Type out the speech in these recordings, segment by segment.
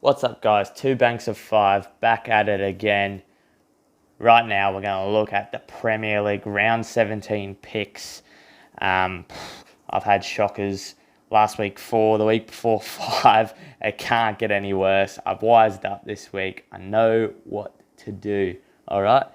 What's up, guys? Two banks of five, back at it again. Right now, we're going to look at the Premier League round 17 picks. I've had shockers last week 4, the week before 5. It can't get any worse. I've wised up this week. I know what to do. All right.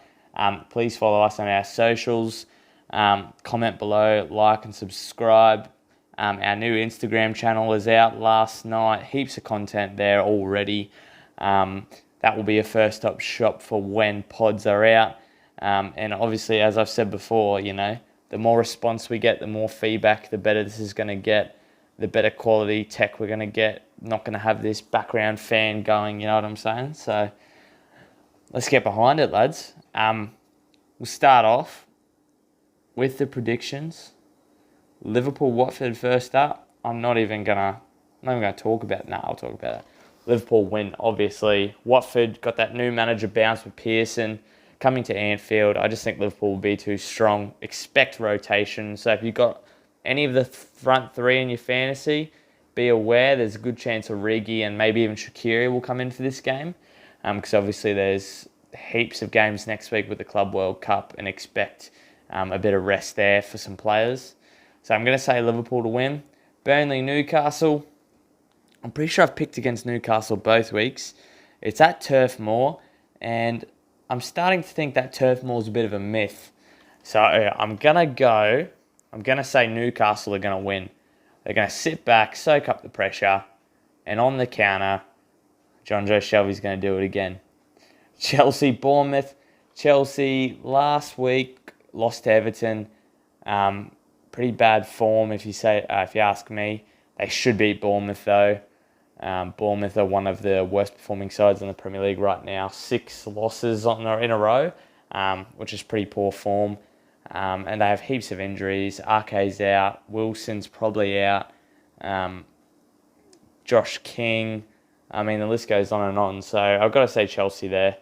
Please follow us on our socials. Comment below, like and subscribe. Our new Instagram channel is out last night. Heaps of content there already. That will be a first-stop shop for when pods are out. And obviously, as I've said before, the more response we get, the more feedback, the better this is going to get, the better quality tech we're going to get. Not going to have this background fan going, you know what I'm saying? So let's get behind it, lads. We'll start off with the predictions. Liverpool-Watford first up. I'm not even going to talk about it. No, I'll talk about it. Liverpool win, obviously. Watford got that new manager bounce with Pearson coming to Anfield. I just think Liverpool will be too strong. Expect rotation. So if you've got any of the front three in your fantasy, be aware there's a good chance Origi and maybe even Shaqiri will come in for this game. Because obviously there's heaps of games next week with the Club World Cup and expect a bit of rest there for some players. So I'm going to say Liverpool to win. Burnley, Newcastle. I'm pretty sure I've picked against Newcastle both weeks. It's at Turf Moor, and I'm starting to think that Turf Moor is a bit of a myth. So I'm going to say Newcastle are going to win. They're going to sit back, soak up the pressure, and on the counter, John Joe Shelby's going to do it again. Chelsea, Bournemouth. Chelsea last week lost to Everton. Pretty bad form if you ask me. They should beat Bournemouth though. Bournemouth are one of the worst performing sides in the Premier League right now. 6 losses in a row, which is pretty poor form. And they have heaps of injuries. Arke's out. Wilson's probably out. Josh King. I mean, the list goes on and on. So I've got to say Chelsea there.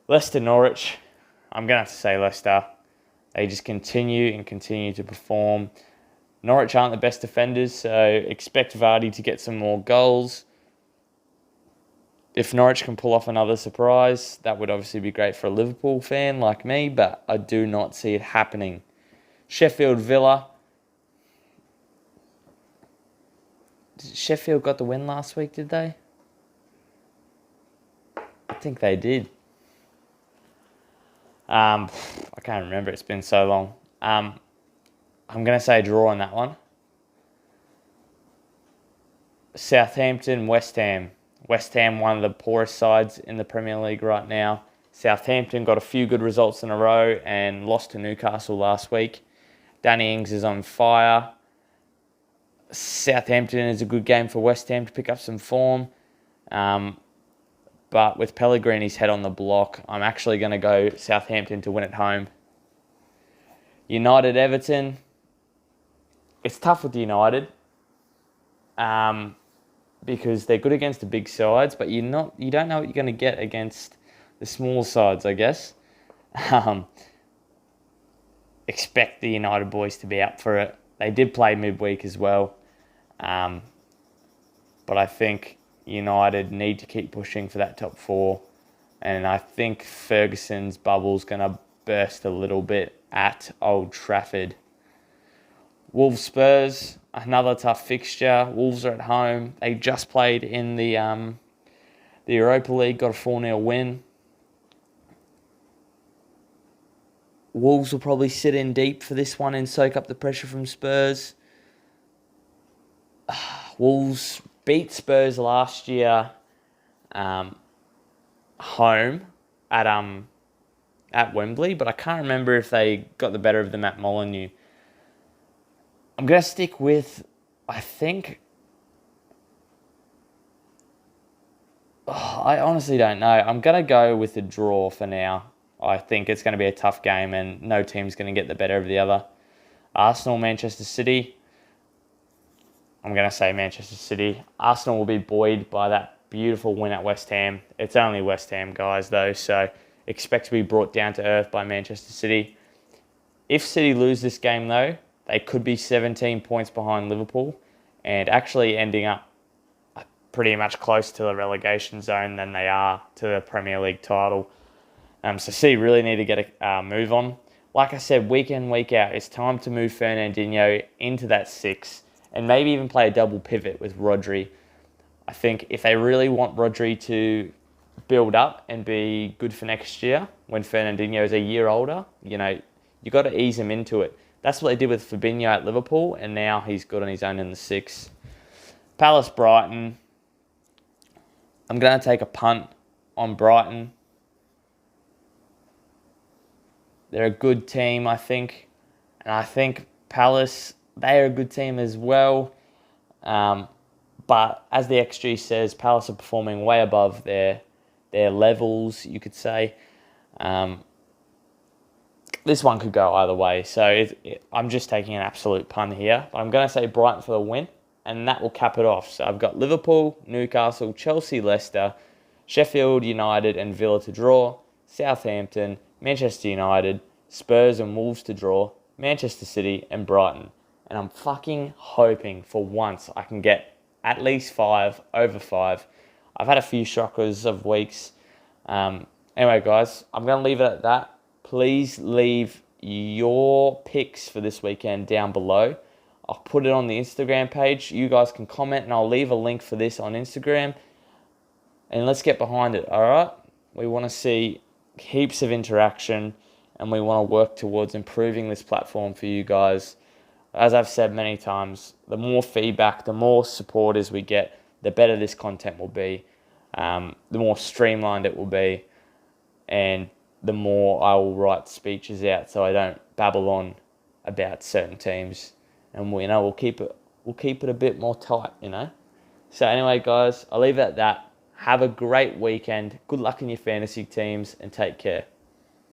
Leicester, Norwich. I'm going to have to say Leicester. They just continue to perform. Norwich aren't the best defenders, so expect Vardy to get some more goals. If Norwich can pull off another surprise, that would obviously be great for a Liverpool fan like me, but I do not see it happening. Sheffield, Villa. Sheffield got the win last week, did they? I think they did. I can't remember. It's been so long. I'm going to say draw on that one. Southampton, West Ham. West Ham, one of the poorest sides in the Premier League right now. Southampton got a few good results in a row and lost to Newcastle last week. Danny Ings is on fire. Southampton is a good game for West Ham to pick up some form. But with Pellegrini's head on the block, I'm actually going to go Southampton to win at home. United, Everton. It's tough with United because they're good against the big sides, but you don't know what you're going to get against the small sides, I guess. Expect the United boys to be up for it. They did play midweek as well, but I think United need to keep pushing for that top 4, and I think Ferguson's bubble's going to burst a little bit at Old Trafford. Wolves, Spurs, another tough fixture. Wolves are at home. They just played in the Europa League, got a 4-0 win. Wolves will probably sit in deep for this one and soak up the pressure from Spurs. Wolves beat Spurs last year home at Wembley, but I can't remember if they got the better of them at Molineux. I'm going to stick with, I honestly don't know. I'm going to go with a draw for now. I think it's going to be a tough game and no team's going to get the better of the other. Arsenal, Manchester City. I'm going to say Manchester City. Arsenal will be buoyed by that beautiful win at West Ham. It's only West Ham, guys, though, so expect to be brought down to earth by Manchester City. If City lose this game, though, they could be 17 points behind Liverpool and actually ending up pretty much close to the relegation zone than they are to the Premier League title. So City really need to get a move on. Like I said, week in, week out, it's time to move Fernandinho into that 6 and maybe even play a double pivot with Rodri. I think if they really want Rodri to build up and be good for next year, when Fernandinho is a year older, you got to ease him into it. That's what they did with Fabinho at Liverpool, and now he's good on his own in the 6. Palace Brighton. I'm going to take a punt on Brighton. They're a good team, I think. And I think Palace, they are a good team as well. But as the XG says, Palace are performing way above their levels, you could say. This one could go either way. So I'm just taking an absolute punt here. But I'm going to say Brighton for the win. And that will cap it off. So I've got Liverpool, Newcastle, Chelsea, Leicester, Sheffield United and Villa to draw, Southampton, Manchester United, Spurs and Wolves to draw, Manchester City and Brighton. And I'm fucking hoping for once I can get at least 5, over 5. I've had a few shockers of weeks. Anyway, guys, I'm going to leave it at that. Please leave your picks for this weekend down below. I'll put it on the Instagram page. You guys can comment and I'll leave a link for this on Instagram. And let's get behind it, all right? We want to see heaps of interaction and we want to work towards improving this platform for you guys. As I've said many times, the more feedback, the more supporters we get, the better this content will be, the more streamlined it will be, and the more I will write speeches out so I don't babble on about certain teams. And we'll keep it a bit more tight, So anyway, guys, I'll leave it at that. Have a great weekend. Good luck in your fantasy teams and take care.